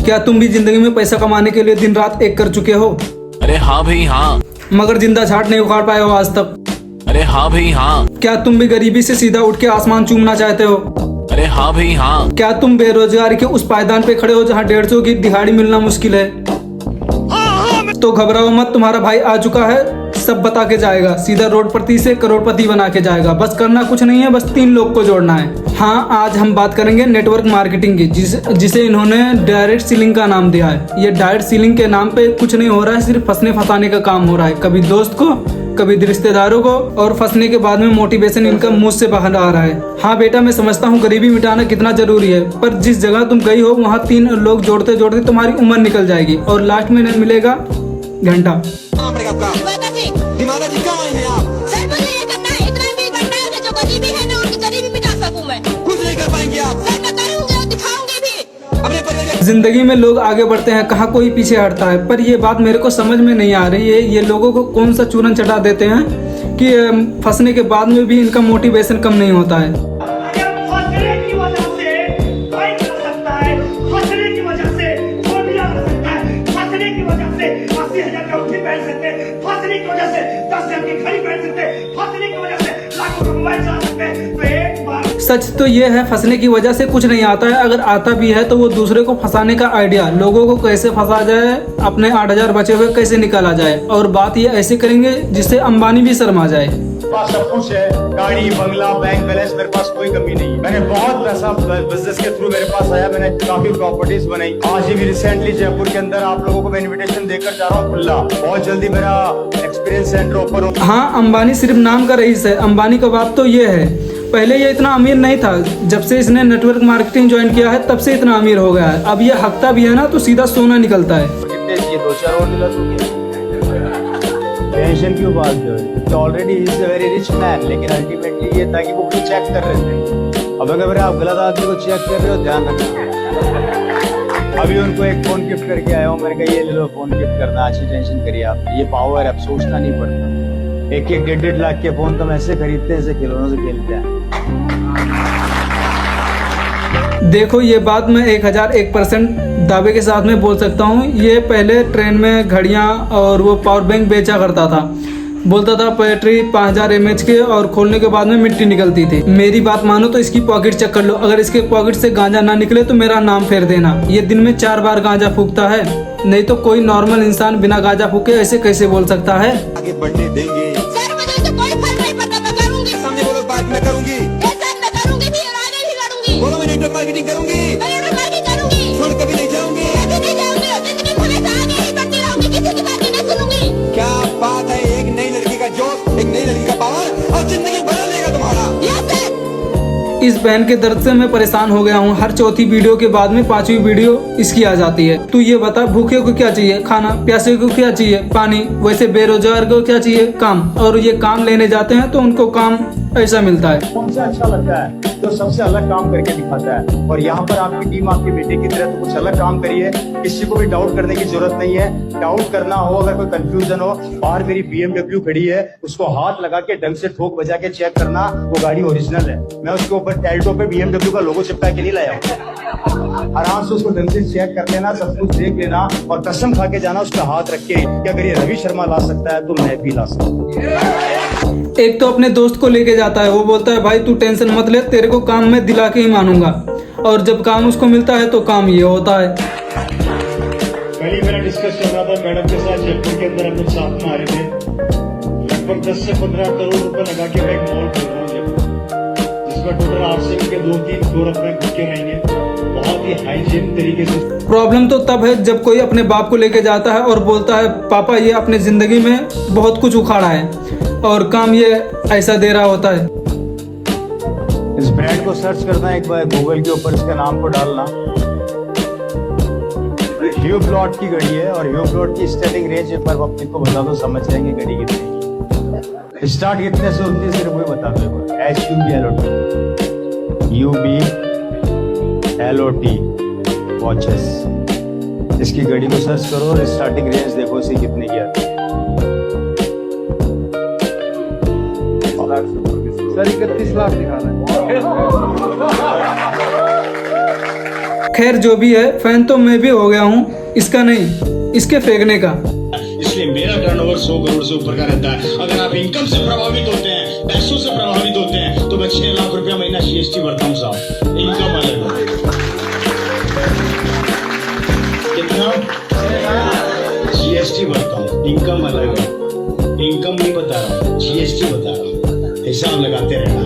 क्या तुम भी जिंदगी में पैसा कमाने के लिए दिन रात एक कर चुके हो? अरे हाँ भाई हाँ। मगर जिंदा झाड़ नहीं उखाड़ पाए हो आज तक? अरे हाँ भाई हाँ। क्या तुम भी गरीबी से सीधा उठ के आसमान चूमना चाहते हो? अरे हाँ भाई हाँ। क्या तुम बेरोजगारी के उस पायदान पे खड़े हो जहाँ 150 की दिहाड़ी मिलना मुश्किल है? तो घबराओ मत, तुम्हारा भाई आ चुका है, सब बता के जाएगा। सीधा रोडपति से करोड़पति बना के जाएगा। बस करना कुछ नहीं है, बस 3 लोग को जोड़ना है। हाँ, आज हम बात करेंगे नेटवर्क मार्केटिंग की, जिसे इन्होंने डायरेक्ट सेलिंग का नाम दिया है। ये डायरेक्ट सेलिंग के नाम पे कुछ नहीं हो रहा है, सिर्फ फंसने फंसाने का काम हो रहा है। कभी दोस्त को, कभी रिश्तेदारों को, और फंसने के बाद में मोटिवेशन इनका मुंह से बाहर आ रहा है। हाँ बेटा, मैं समझता हूँ गरीबी मिटाना कितना जरूरी है, पर जिस जगह तुम गई हो वहाँ 3 लोग जोड़ते जोड़ते तुम्हारी उम्र निकल जाएगी और लास्ट में नहीं मिलेगा घंटा। जिंदगी में लोग आगे बढ़ते हैं, कहाँ कोई पीछे हटता है, पर ये बात मेरे को समझ में नहीं आ रही है। ये लोगों को कौन सा चूरन चटा देते हैं कि फंसने के बाद में भी इनका मोटिवेशन कम नहीं होता है। सच तो ये है, फंसने की वजह से कुछ नहीं आता है। अगर आता भी है तो वो दूसरे को फंसाने का आइडिया, लोगों को कैसे फंसा जाए, अपने 8000 बचे हुए कैसे निकाला जाए, और बात ये ऐसे करेंगे जिससे अंबानी भी शर्मा जाए। सब कुछ है, गाड़ी, बंगला, बैंक बैलेंस, मेरे पास कोई कमी नहीं है। मैंने बहुत पैसा बिजनेस के थ्रू मेरे पास आया, मैंने काफी प्रॉपर्टीज बनाई। आज ही भी रिसेंटली जयपुर के अंदर आप लोगों को मैं इन्विटेशन देकर जा रहा हूँ खुला। बहुत जल्दी मेरा एक्सपीरियंस सेंटर ओपन हो। हाँ, अंबानी सिर्फ नाम का रईस है। अंबानी का बाप तो ये है, पहले ये इतना अमीर नहीं था। जब से इसने नेटवर्क मार्केटिंग ज्वाइन किया है तब से इतना अमीर हो गया है। अब ये हकता भी है ना तो सीधा सोना निकलता है। कितने चाहिए? 2-4 और दिला दूंगी। टेंशन क्यों बात कर? Already he is a very rich man, लेकिन अल्टीमेटली ये था कि वो मुझे चेक कर रहे थे। अब अगर आप गलत आदमी को चेक कर रहे हो, ध्यान रखना। अभी उनको एक फोन गिफ्ट करके आया हूँ, मैंने कहा ये ले लो फोन गिफ्ट करना, अच्छी टेंशन करिए आप। ये पावर है, अब सोचना नहीं पड़ता। 1-1, 1.5 लाख के फोन तो हम ऐसे खरीदते हैं, ऐसे खिलौनों से खेलते हैं। देखो, ये बात मैं 1001% दावे के साथ में बोल सकता हूँ। ये पहले ट्रेन में घड़ियाँ और वो पावर बैंक बेचा करता था। बोलता था बैटरी 5000 mAh के, और खोलने के बाद में मिट्टी निकलती थी। मेरी बात मानो तो इसकी पॉकेट चेक कर लो। अगर इसके पॉकेट से गांजा ना निकले तो मेरा नाम फेर देना। ये दिन में 4 बार गांजा फूकता है, नहीं तो कोई नॉर्मल इंसान बिना गांजा फूके ऐसे कैसे बोल सकता है। आगे बढ़ने देंगे सर, मुझे तो कोई फर्क नहीं पड़ता, मैं करूंगी। सामने बोलो, बात मैं करूंगी। सर मैं करूंगी भी और आगे भी करूंगी। बोलो, मैं नेटवर्क मार्केटिंग करूंगी। मैं नेटवर्क मार्केटिंग करूंगी। छोड़ कभी नहीं जाऊंगी, कभी नहीं जाऊंगी। जिंदगी में हमेशा आगे ही बढ़ती रहूंगी, किसी की बात नहीं सुनूंगी। क्या बात है, एक नई लड़की का जोश, एक नई लड़की का पावर, और जिंदगी बदल देगा तुम्हारा। Yes sir. इस बहन के दर्द से मैं परेशान हो गया हूँ। हर चौथी वीडियो के बाद में 5वीं वीडियो इसकी आ जाती है। तू ये बता, भूखे को क्या चाहिए? खाना। प्यासे को क्या चाहिए? पानी। वैसे बेरोजगार को क्या चाहिए? काम। और ये काम लेने जाते हैं तो उनको काम ऐसा मिलता है। सबसे अच्छा लगता है जो सबसे अलग काम करके दिखाता है। और यहाँ पर आपकी टीम आपके बेटे की तरह तो कुछ अलग काम करिए। किसी को भी डाउट करने की जरूरत नहीं है। डाउट करना हो, अगर कोई कंफ्यूजन हो, बाहर मेरी BMW खड़ी है, उसको हाथ लगा के ढंग से ठोक बजा के चेक करना, वो गाड़ी ओरिजिनल है। मैं उसके ऊपर टैल्टो पे BMW का लोगो चिपका के नहीं लाया हूँ। आराम से उसको ढंग से चेक कर लेना, सब कुछ देख लेना, और कसम खा के जाना उसका हाथ रख के कि अगर ये रवि शर्मा ला सकता है तो मैं भी ला सकता हूँ। एक तो अपने दोस्त को लेके जाता है, वो बोलता है भाई तू टेंशन मत ले, तेरे को काम मैं दिला के ही मानूंगा। और जब काम उसको मिलता है तो काम ये होता है। कल ही मेरा डिस्कस चल रहा था मैडम के साथ, जयपुर के अंदर हम लोग साथ में आ रहे थे। लगभग 10 से 15 करोड़ रुपए लगा के मैं एक मॉल खोल रहा हूँ जयपुर, जिसमें टोटल 8 से मिलकर 2-3 फ्लोर अपने खुद के रहेंगे, बहुत ही हाइजीन तरीके से। प्रॉब्लम तो तब है जब कोई अपने बाप को लेके जाता है और बोलता है पापा ये अपने जिंदगी में बहुत कुछ उखाड़ा है, और काम ये ऐसा दे रहा होता है। इस ब्रांड को सर्च करना एक बार गूगल के ऊपर, इसके नाम को डालना। ह्यू प्लॉट की घड़ी है, और ह्यू प्लॉट की स्टार्टिंग रेंज एक बार अपने को बता दो, समझ जाएंगे घड़ी कितनी स्टार्ट कितने से होती है, सिर्फ वही बता दो। HUBLOT वॉचेस, इसकी घड़ी को सर्च करो और स्टार्टिंग रेंज देखो इसी कितने की आती है। सर 31 लाख दिखा रहा है। खैर जो भी है, फैन तो मैं भी हो गया हूँ, इसका नहीं, इसके फेंकने का। इसलिए मेरा टर्नओवर 100 करोड़ से ऊपर का रहता है। अगर आप इनकम से प्रभावित होते हैं, पैसों से प्रभावित होते हैं, तो मैं 6 लाख रुपया महीना जीएसटी भरता हूँ साहब। इनकम अलग है। कितना जीएसटी भरता हूँ, इनकम अलग है। इनकम नहीं बता रहा हूँ, जीएसटी बता रहा हूँ। हिसाब लगाते रहना,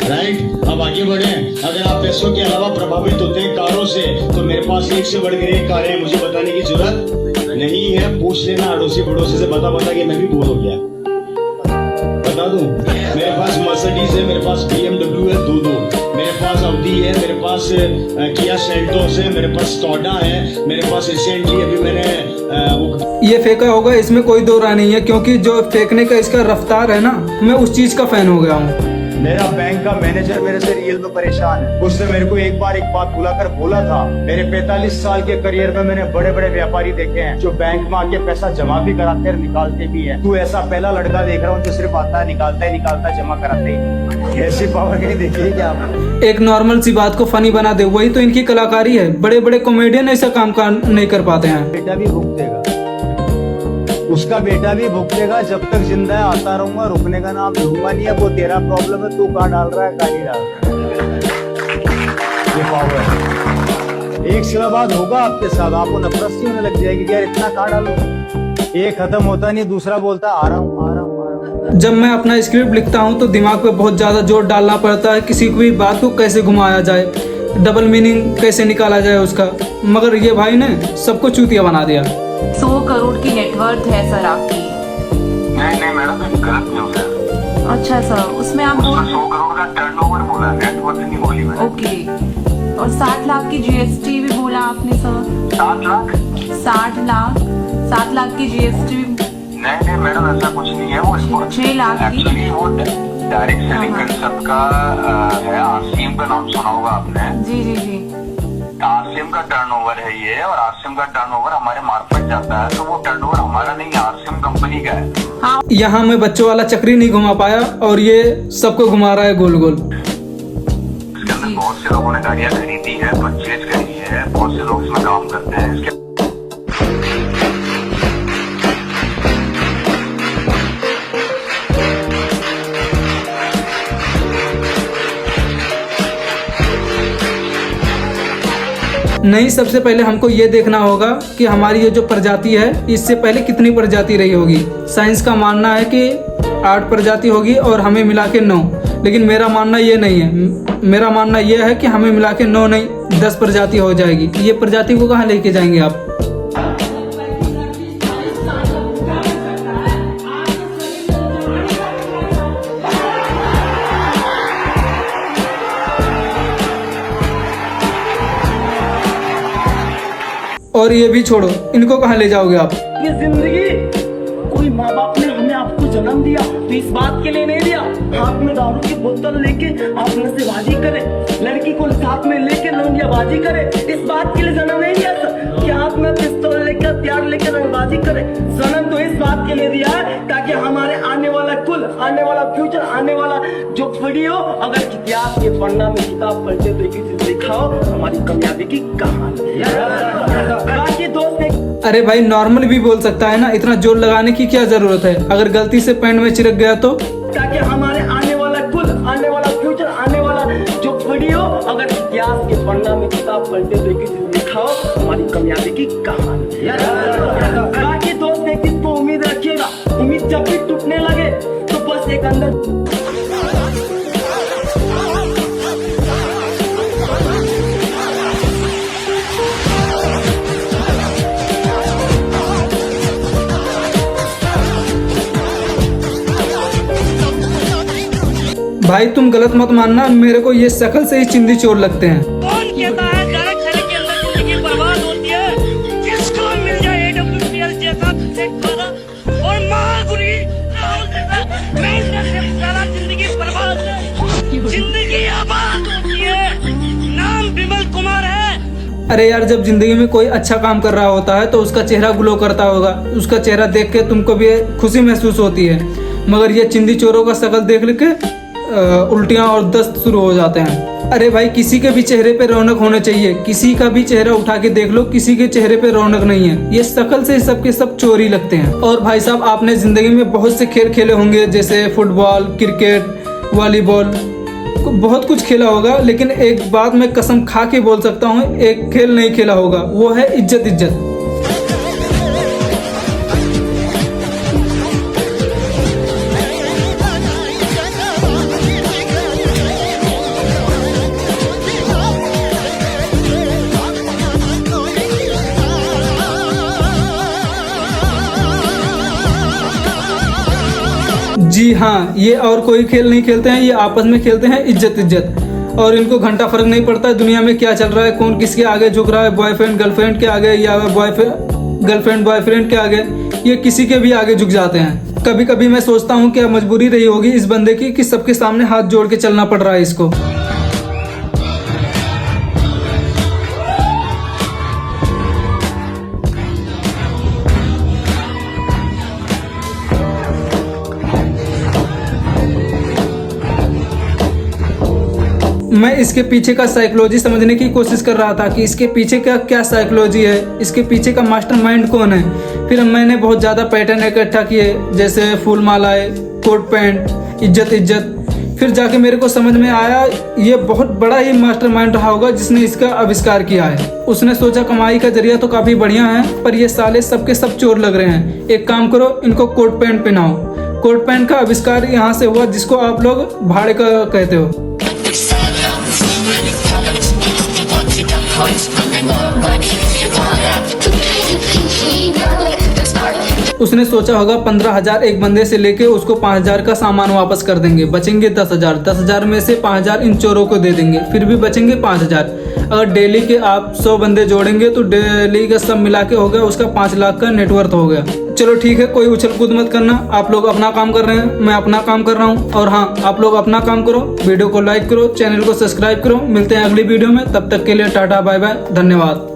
राइट। अब आगे बढ़े। अगर आप पैसों के अलावा प्रभावित होते हैं कारों से, तो मेरे पास एक से बढ़कर एक कारें हैं, मुझे बताने की जरूरत नहीं है। पूछ लेना अड़ोसी पड़ोसी से, बता के मैं भी बोर हो गया। बता दूं, मेरे पास मर्सिडीज है, मेरे पास BMW है दो, मेरे पास ऑडी है, मेरे पास किया सेल्टोस है, मेरे पास स्कोडा है, मेरे पास रिसेंटली अभी मैंने ये फेंका होगा, इसमें कोई दो राय नहीं है, क्योंकि जो फेंकने का इसका रफ्तार है ना, मैं उस चीज का फैन हो गया हूँ। मेरा बैंक का मैनेजर मेरे से रियल में परेशान है। उसने मेरे को एक बार एक बात बुलाकर बोला था, मेरे 45 साल के करियर में मैंने बड़े बड़े व्यापारी देखे हैं जो बैंक में आके पैसा जमा भी कराते हैं, निकालते भी हैं। तू ऐसा पहला लड़का देख रहा हूँ जो सिर्फ आता है, निकालता है, जमा कराते ही। ऐसी पावर कहीं देखी है क्या आपने? एक नॉर्मल सी बात को फनी बना दे, वही तो इनकी कलाकारी है। बड़े बड़े कॉमेडियन ऐसा काम नहीं कर पाते हैं। बेटा भी भुगतेगा, उसका बेटा भी भुगतेगा। जब तक जिंदा है आता रहूंगा, रुकने का नाम लूंगा नहीं। अब वो तेरा प्रॉब्लम है, तू कहाँ डाल रहा है, कहाँ नहीं डाल रहा है। ये पावर है। एक सिलाबाद होगा आपके साथ, आपको नफरत सी होने लग जाएगी कि यार इतना कहाँ डालूं। एक खत्म होता नहीं, दूसरा बोलता आ रहा हूँ। जब मैं अपना स्क्रिप्ट लिखता हूँ तो दिमाग पे बहुत ज्यादा जोर डालना पड़ता है, किसी को भी बात को कैसे घुमाया जाए, डबल मीनिंग कैसे निकाला जाए उसका। मगर ये भाई ने सबको चूतिया बना दिया। 100 करोड़ की नेटवर्थ है सर आपकी। नहीं मैडम, तो गलत न्यूज़ है। अच्छा सर, उसमें आप 100 करोड़ का टर्नओवर बोला, नेटवर्थ नहीं बोली मैंने। ओके, और 60 लाख की जीएसटी भी बोला आपने सर। 7 लाख? 7 लाख की जीएसटी। नहीं मैडम, ऐसा कुछ नहीं है। वो 6 लाख की। एक्चुअली वो डायरेक्ट सेलिंग कंसेप्ट का है। आरसीएम का नाम सुना होगा आपने? जी। आरसीएम का टर्नओवर है ये, और आरसीएम का टर्नओवर हमारे मार्फत जाता है, तो वो टर्नओवर हमारा नहीं, आरसीएम कंपनी का है। यहाँ मैं बच्चों वाला चक्री नहीं घुमा पाया, और ये सबको घुमा रहा है गोल गोल। इसके अंदर बहुत से लोगों ने गाड़ियाँ खरीदी है, परचेज करी है, बहुत से लोग इसमें काम करते हैं। इसके नहीं, सबसे पहले हमको ये देखना होगा कि हमारी ये जो प्रजाति है, इससे पहले कितनी प्रजाति रही होगी। साइंस का मानना है कि 8 प्रजाति होगी और हमें मिला के 9, लेकिन मेरा मानना ये नहीं है। मेरा मानना ये है कि हमें मिला के 9 नहीं 10 प्रजाति हो जाएगी। ये प्रजाति को कहाँ लेके जाएंगे आप? और ये भी छोड़ो, इनको कहाँ ले जाओगे आप? ये जिंदगी, कोई माँ बाप ने हमें आपको जन्म दिया तो इस बात के लिए नहीं दिया हाथ में दारू की बोतल लेके आप नशेबाजी करे, लड़की को साथ में लेके लौंडियाबाजी करे, इस बात के लिए जन्म नहीं दिया सर कि हाथ में पिस्तौल लेकर प्यार लेकर रंगबाजी करे। जन्म तो इस बात के लिए दिया है ताकि हमारे आने वाला कुल, आने वाला फ्यूचर, आने वाला जो पीढ़ी हो, अगर इतिहास के पन्ना में किताब पढ़ते तो एक चीज दिखाओ, हमारी कामयाबी की कहानी। बाकी दोस्त अरे भाई, नॉर्मल भी बोल सकता है ना, इतना जोर लगाने की क्या जरूरत है? अगर गलती से पैंट में चिरक गया तो? ताकि हमारे आने वाला कुल, आने वाला फ्यूचर, आने वाला जो पीढ़ी हो, अगर इतिहास के पन्ना में किताब पढ़ते तो एक चीज दिखाओ, हमारी कामयाबी की कहानी। बाकी दोस्त एक चीज को उम्मीद रखिएगा, उम्मीद जब भी टूटने लगे तो बस एक अंदर भाई तुम गलत मत मानना, मेरे को ये शक्ल से ही चिंदी चोर लगते हैं। कौन कहता है डायरेक्ट सेलिंग के अंदर जिंदगी बर्बाद होती है? जिसको मिल जाए AWPL जैसा एक खाना और महागुरी मैं सारा जिंदगी बर्बाद है, जिंदगी आबाद होती है। नाम विमल कुमार है। अरे यार, जब जिंदगी में कोई अच्छा काम कर रहा होता है तो उसका चेहरा ग्लो करता होगा, उसका चेहरा देख के तुमको भी खुशी महसूस होती है। मगर ये चिंदी चोरों का शक्ल देख के उल्टियां और दस्त शुरू हो जाते हैं। अरे भाई, किसी के भी चेहरे पे रौनक होना चाहिए। किसी का भी चेहरा उठा के देख लो, किसी के चेहरे पे रौनक नहीं है। ये शक्ल से सबके सब चोर ही लगते हैं। और भाई साहब, आपने जिंदगी में बहुत से खेल खेले होंगे, जैसे फुटबॉल, क्रिकेट, वॉलीबॉल, बहुत कुछ खेला होगा। लेकिन एक बात मैं कसम खा के बोल सकता हूँ, एक खेल नहीं खेला होगा, वो है इज्जत। इज्जत जी हाँ, ये और कोई खेल नहीं खेलते हैं, ये आपस में खेलते हैं इज्जत। इज्जत और इनको घंटा फर्क नहीं पड़ता है दुनिया में क्या चल रहा है, कौन किसके आगे झुक रहा है, बॉयफ्रेंड गर्लफ्रेंड के आगे या गर्लफ्रेंड बॉयफ्रेंड के आगे, ये किसी के भी आगे झुक जाते हैं। कभी कभी मैं सोचता हूँ क्या मजबूरी रही होगी इस बंदे की कि सबके सामने हाथ जोड़ के चलना पड़ रहा है इसको। मैं इसके पीछे का साइकोलॉजी समझने की कोशिश कर रहा था कि इसके पीछे का क्या साइकोलॉजी है, इसके पीछे का मास्टरमाइंड कौन है। फिर मैंने बहुत ज़्यादा पैटर्न इकट्ठा किए, जैसे फूल मालाएं, कोट पैंट, इज्जत। इज्जत फिर जाके मेरे को समझ में आया ये बहुत बड़ा ही मास्टरमाइंड रहा होगा जिसने इसका आविष्कार किया है। उसने सोचा कमाई का जरिया तो काफ़ी बढ़िया है, पर ये साले सबके सब चोर लग रहे हैं। एक काम करो, इनको कोट पैंट पहनाओ। कोट पैंट का आविष्कार यहाँ से हुआ, जिसको आप लोग भाड़े का कहते हो। उसने सोचा होगा 15,000 एक बंदे से लेके उसको 5,000 का सामान वापस कर देंगे, बचेंगे 10,000। 10,000 में से 5,000 इन चोरों को दे देंगे, फिर भी बचेंगे 5,000। अगर डेली के आप 100 बंदे जोड़ेंगे तो डेली का सब मिला के हो गया उसका 5 लाख का नेटवर्थ हो गया। चलो ठीक है, कोई उछल कूद मत करना। आप लोग अपना काम कर रहे हैं, मैं अपना काम कर रहा हूँ। और हाँ, आप लोग अपना काम करो, वीडियो को लाइक करो, चैनल को सब्सक्राइब करो। मिलते हैं अगली वीडियो में, तब तक के लिए टाटा बाय बाय, धन्यवाद।